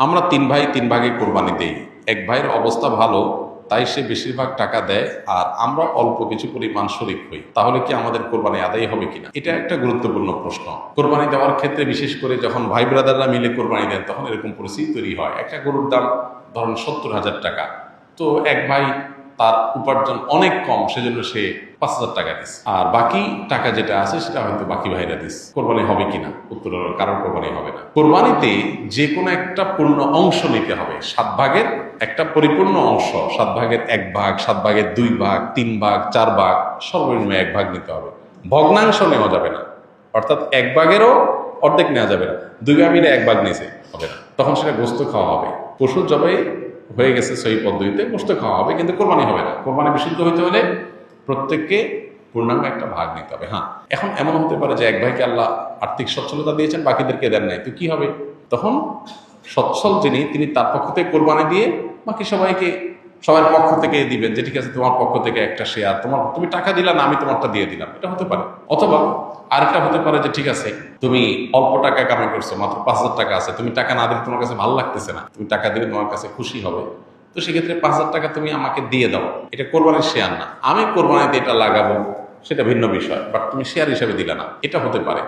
আমরা তিন ভাই তিন ভাগে কোরবানি দেই। এক ভাইয়ের অবস্থা ভালো, তাই সে বেশিরভাগ টাকা দেয়, আর আমরা অল্প কিছু পরিমাণ শরিক হই। তাহলে কি আমাদের কোরবানি আদায় হবে কিনা? এটা একটা গুরুত্বপূর্ণ প্রশ্ন। কোরবানি দেওয়ার ক্ষেত্রে বিশেষ করে যখন ভাই ব্রাদাররা মিলে কোরবানি দেন, তখন এরকম পরিস্থিতি তৈরি হয়। একটা গরুর দাম ধরুন 70,000 টাকা, তো এক ভাই তার উপার্জন অনেক কম, সেজন্য সে 5,000 টাকা দিস, আর বাকি টাকা যেটা আছে সেটা হয়তো বাকি ভাইরা দিস। কোরবানি হবে কিনা? উত্তর হলো কারোর কোরবানি হবে না। কোরবানিতে যে কোনো একটা পূর্ণ অংশ নিতে হবে, 7 ভাগের একটা পরিপূর্ণ অংশ, 7 ভাগের 1 ভাগ, 7 ভাগের 2 ভাগ, 3 ভাগ, 4 ভাগ, সর্বনিম্ন 1 ভাগ নিতে হবে। ভগ্নাংশ নেওয়া যাবে না, অর্থাৎ 1 ভাগেরও অর্ধেক নেওয়া যাবে না। 2 ভাগ মিলে 1 ভাগ নিচে হবে না, তখন সেটা গোস্ত খাওয়া হবে। পশু জবাই হয়ে গেছে সেই পদ্ধতিতে, গোস্ত খাওয়া হবে, কিন্তু কোরবানি হবে না। কোরবানি বিশুদ্ধ হইতে হলে প্রত্যেককে পূর্ণাঙ্গ একটা ভাগ নিতে হবে। হ্যাঁ, এখন এমন হতে পারে যে এক ভাইকে আল্লাহ আর্থিক সচ্ছলতা দিয়েছেন, বাকিদেরকে দেন নাই, তো কি হবে? তখন সচ্ছল যিনি, তিনি তার পক্ষ থেকে কোরবানি দিয়ে বাকি সবার পক্ষ থেকে দিবেন, যে ঠিক আছে তোমার পক্ষ থেকে একটা শেয়ার, তুমি টাকা দিলা না, আমি তোমারটা দিয়ে দিলাম, এটা হতে পারে। অথবা আরেকটা হতে পারে যে ঠিক আছে তুমি অল্প টাকা কামাই করছো, মাত্র 5,000 টাকা আছে, তুমি টাকা না দিলে তোমার কাছে ভালো লাগতেছে না, তুমি টাকা দিলে তোমার কাছে খুশি হবে, তো সেক্ষেত্রে 5,000 টাকা তুমি আমাকে দিয়ে দাও। এটা কোরবানির শেয়ার না, আমি কোরবানিতে এটা লাগাবো, সেটা ভিন্ন বিষয়, বাট তুমি শেয়ার হিসাবে দিলা না, এটা হতে পারে।